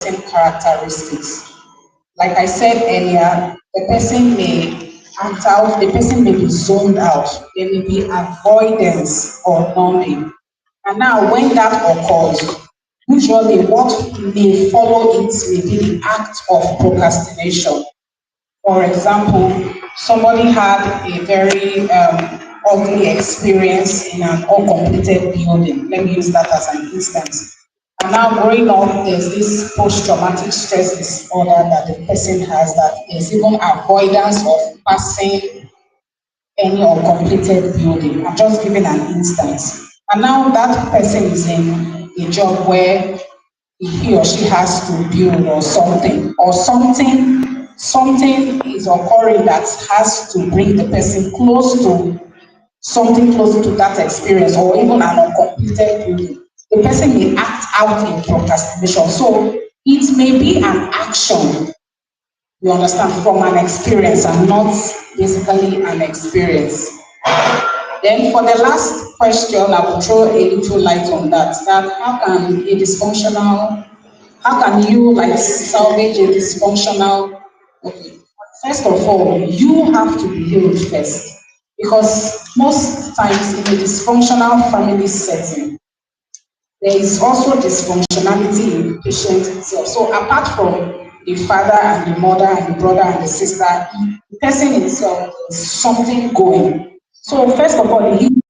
certain characteristics. Like I said earlier, the person may act out, the person may be zoned out, there may be avoidance or numbing. And now, when that occurs, usually what may follow it may be the act of procrastination. For example, somebody had a very ugly experience in an uncompleted building. Let me use that as an instance. And now growing up, there's this post-traumatic stress disorder that the person has, that there's even avoidance of passing any uncompleted building. I'm just giving an instance. And now that person is in a job where he or she has to build or something is occurring that has to bring the person close to that experience, or even an uncompleted building. The person may act out in procrastination. So it may be an action, you understand, from an experience and not basically an experience. Then for the last question, I will throw a little light on that. How can you like salvage a dysfunctional? Okay. First of all, you have to be healed first. Because most times in a dysfunctional family setting, there is also dysfunctionality in the patient itself. So apart from the father and the mother and the brother and the sister, the person itself is something going. So first of all, you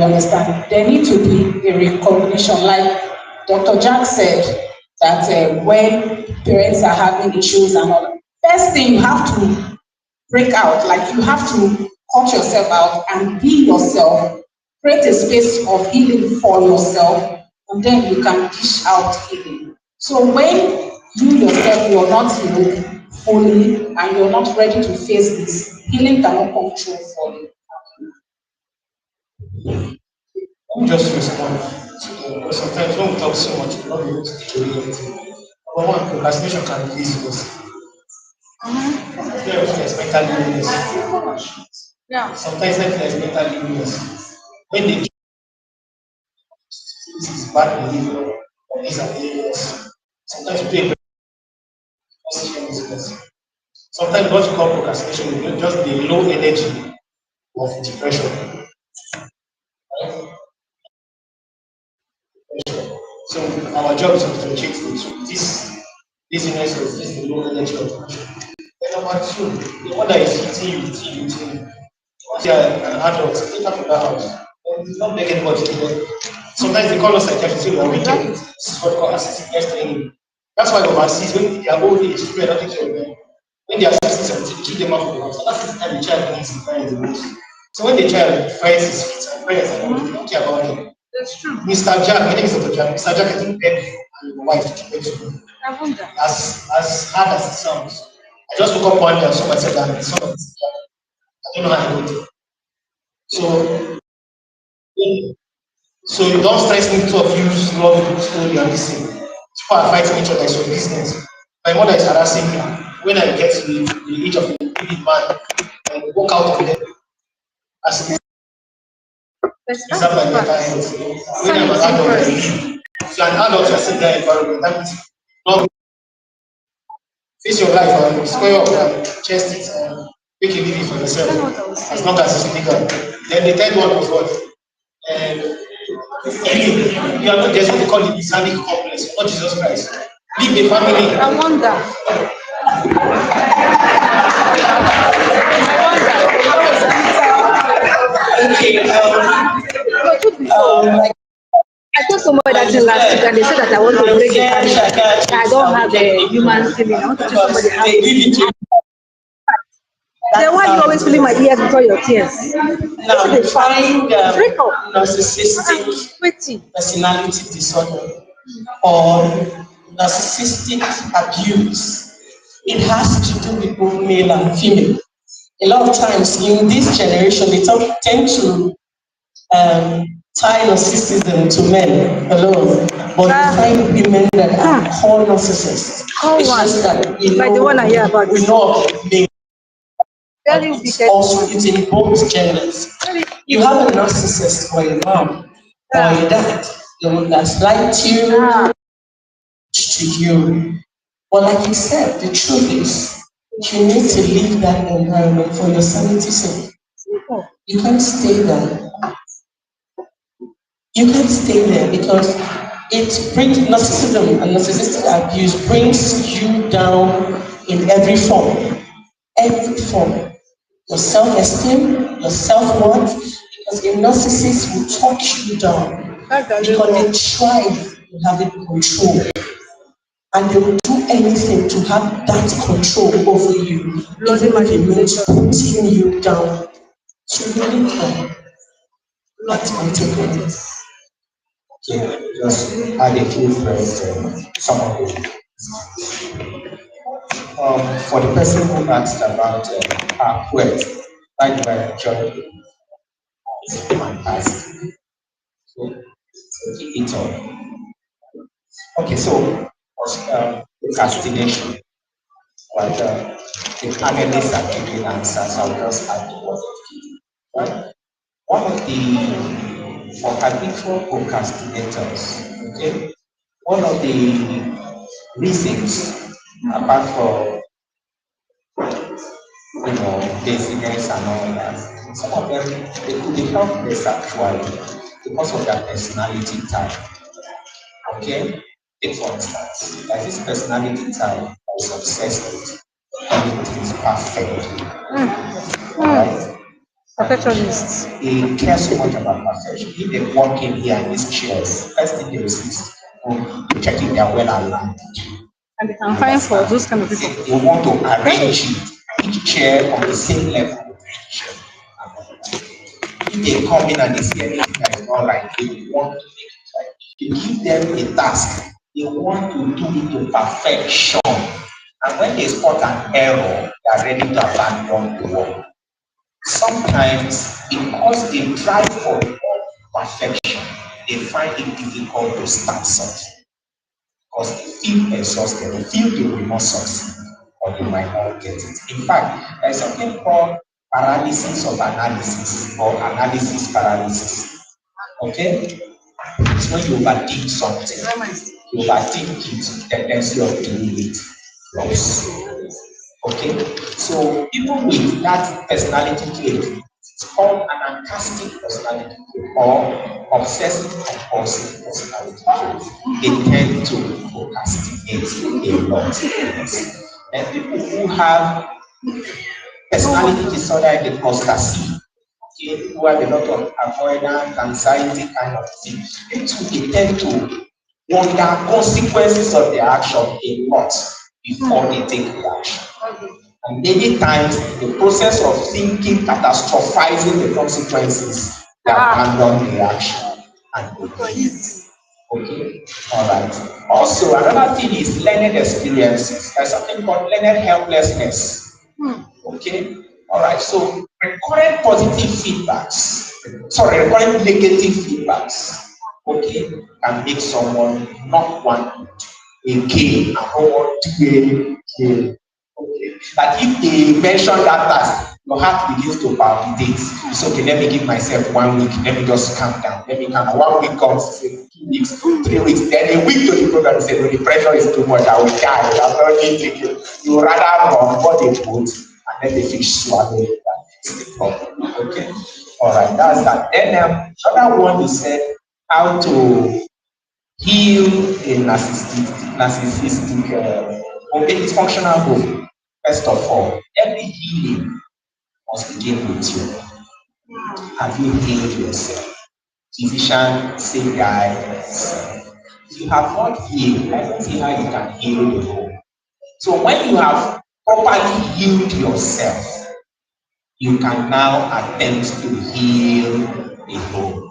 understand, there need to be a recognition, like Dr. Jack said, that when parents are having issues and all, first thing you have to break out, like you have to cut yourself out and be yourself, create a space of healing for yourself, and then you can dish out healing. So when you yourself, you're not healed fully and you're not ready to face this, healing cannot come true for you. Let me just respond. Because sometimes when we talk so much, we're not able to take away anything. Number one, procrastination can be laziness. There's mental illness. Yeah. Sometimes there's mental illness. When they this is bad behavior, or these are illness. Sometimes people laziness. Sometimes what you call procrastination is just the low energy of depression. So our job is to differentiate this laziness or this low energy of depression. Then number two, the one that is hitting you. Once you are an adult, take out of that house. It's not make anybody to do. Sometimes they call us psychiatrists, say we are wicked. This is what we call assisted training. That's why overseas, when they are old age, people are not taking care of them. When they are 16, 17, keep them out of the house. That's the time the child needs to find the most. So when the child finds his feet and parents are not, they don't care about him. That's true. Mr. Jack, my name is Dr. Jack. Mr. Jack, I think beg you and your wife to keep it to me. I wonder. As hard as it sounds. I just woke up one day and saw myself that the son of Mr. Jack. I don't know how I got it. So you don't stress me to abuse, love, story, and listen. People are fighting each other, it's your business. My mother is harassing me. When I get to the age of a big man, I walk out on them. As it is that my mental health. When I'm an adult, I leave. If you're an adult, you're sitting there in environment, that means not face your life and square up and chest it and make a living for yourself. As long as it's legal. Then the third one was what? You are not just what they call the SANE Conference, not Jesus Christ. Leave the family. I wonder. Okay. I told somebody that thing last week and they said that I want to break the family. That I don't have a human feeling. I want to teach somebody how to do it. Then why are you always filling my ears before your tears? Now, find narcissistic Waiting. personality disorder or narcissistic abuse. It has to do with both male and female. A lot of times in this generation, they tend to tie narcissism to men alone, but we find women that are core narcissists. It's just that we know, like the one I hear about. We know men. Very It's also it's in both genders. You have a narcissist for your mom or your dad. They will gaslight you. to you. But like you said, the truth is, you need to leave that environment for your sanity's sake. You can't stay there. You can't stay there because it brings narcissism and narcissistic abuse brings you down in every form. Every form. Your self-esteem, your self-worth, because a narcissist will talk you down because they try to have it control and they will do anything to have that control over you, even if it means putting you down. So you need help. That's my take on it. So just add a few friends some of the for the person who asked about our quest, why do I enjoy my past? So it's all. Okay, so procrastination. But the panelists are giving answers. I'll just add what it is. Right? One of the for habitual procrastinators, okay, one of the reasons apart from laziness and all that, some of them they could be helpless actually because of their personality type. Okay, take for instance, like this personality type I was obsessed with everything is perfect. Alright? Perfectionists. They care so much about perfection. If they walk in here in these chairs, first thing they will see is check if they are well aligned. And they can find for those kind of people. They want to arrange it, each chair on the same level with each chair. If they come in and they see anything that is not right, they want to make it right. You give them a task, they want to do it to perfection. And when they spot an error, they are ready to abandon the work. Sometimes, because they try for perfection, they find it difficult to start something because they feel exhausted, they feel they will not succeed or they might not get it. In fact, there is something called paralysis of analysis or analysis paralysis. Okay? It's when you overthink something, you overthink it, the tendency of doing it loss. Okay? So even with that personality trait, it's called an antastic personality trait or obsessive compulsive personality trait. They tend to procrastinate a lot. Yes. And people who have personality disorder in the cluster C, okay, who have a lot of avoidance, anxiety kind of thing, they tend to wonder consequences of their action a lot before they take the action. And many times, the process of thinking, catastrophizing the consequences, they abandon the action and they leave. Okay, all right. Also, another thing is learned experiences. There's something called learned helplessness. Okay, all right. So, recurrent positive feedbacks, recurrent negative feedbacks, okay, can make someone not want again. I don't want to again. Okay. But if they mention that task, your heart begins to palpitate. It's okay, let me give myself 1 week, let me just calm down. Let me calm down. 1 week comes, 2 weeks, 3 weeks, then a week to the program, you say, no, the pressure is too much, I will die, I'm not taking it. You rather run what they put and let the fish swallow it. That's the problem. Okay? Alright, that's that. Then another one you said how to heal a narcissistic or a dysfunctional home. First of all, every healing must begin with you. Have you healed yourself? Physician say guide yourself. If you have not healed, I don't see how you can heal the home. So when you have properly healed yourself, you can now attempt to heal the home.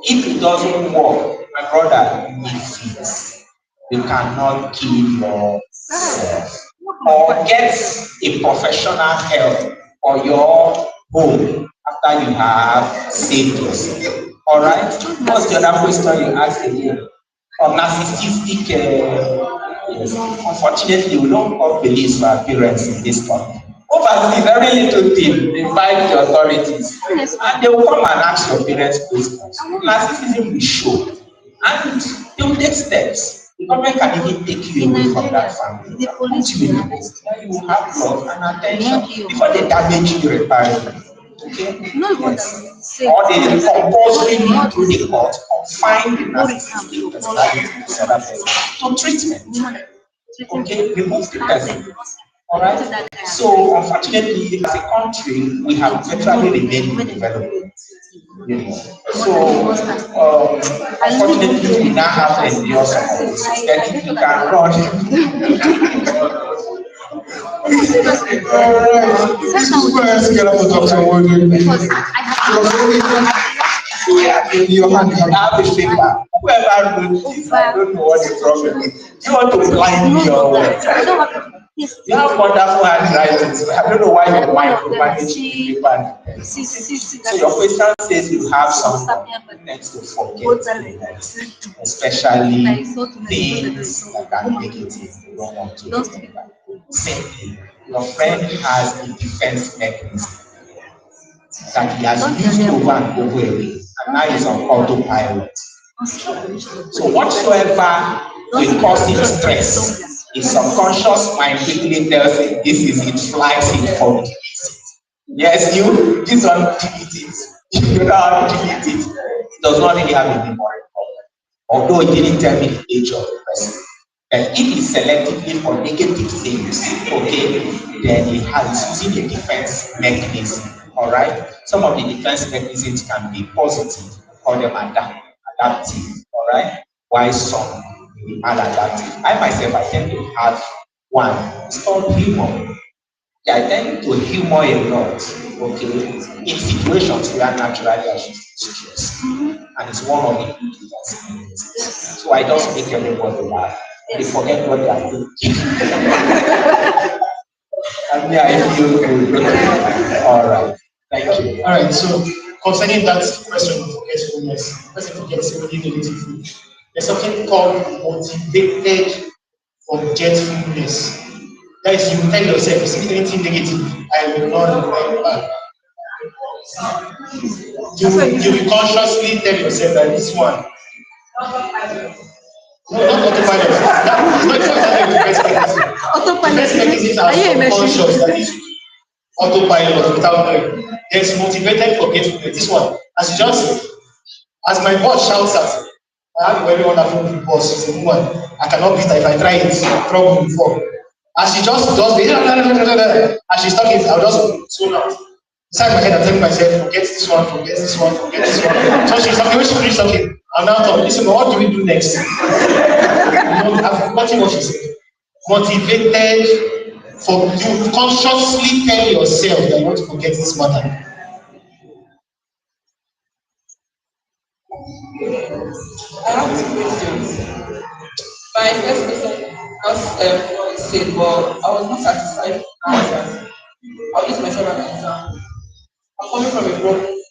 If it doesn't work, my brother, you need fix. You cannot kill yourself. Or get a professional help for your home after you have saved yourself. Alright? What's the other question you asked again? Narcissistic, yes. Unfortunately, we don't call police for our parents in this country. Overseas, very little thing, they fight the authorities. And they will come and ask your parents questions. Narcissism will show. And they will take steps. The government can even take you away from that family. The police You will will have love and attention before they damage you irreparably. Okay? not what Yes. I say. Or they compulsorily through the court confine the narcissistic personality disorder person to treatment. Okay, remove the person. All right. So unfortunately, as a country, we have virtually remained developed. You know. So unfortunately, we now have to endure some of this. That if you can run. This is where I get up to Dr. Wondering. Yeah, in your hand, you have a paper. Whoever wrote this, I don't know what the problem is. You want to blind me or what? You have wonderful handwriting. So I don't know why you micromanage the paper. So your question says you have some next to forget, especially things that are negative. You don't want to remember. Simply, your friend has a defense mechanism that he has used over and over again, and now he's on autopilot. So whatsoever will cause him stress, his subconscious mind quickly tells him this is it, flags it for delete it. Yes, you this one delete it. You know how to delete it. It does not really have a memory problem. Although it didn't tell me the age of the person. And if it's selectively for negative things, okay, then it has using a defense mechanism. All right. Some of the defense mechanisms can be positive, call them adaptive. All right. Why some may be maladaptive. I myself, I tend to have one. It's called humor. I tend to humor a lot, okay, in situations where naturally I should stress. And it's one of the good things. So I just make everybody laugh. They forget what they are doing. And me, I feel good. All right. Thank you. All right, so concerning that question of forgetfulness, person forgets really negatively. There's something called motivated forgetfulness. That is, you tell yourself, if you see anything negative, I will not remember. You will consciously tell yourself that this one, no, not autopilot. It's not exactly the best mechanism. The best mechanisms are subconscious, that is autopilot without knowing. There's motivated forgetfulness. This one, as you just said, as my boss shouts at me, I have a very wonderful boss. She's a woman. I cannot beat her. If I try it, trouble will fall. As she just does the as she's talking, I'll just zone out. Inside my head, I'm telling myself, forget this one, forget this one, forget this one. So she's talking, when she finishes talking, I'm now talking, listen, what do we do next? I've forgotten what she said. Motivated for you consciously tell yourself that you want to forget this matter. I have two questions. My first question was what you said, but I was not satisfied with the answer. I'll use myself as an example. I'm coming from a broken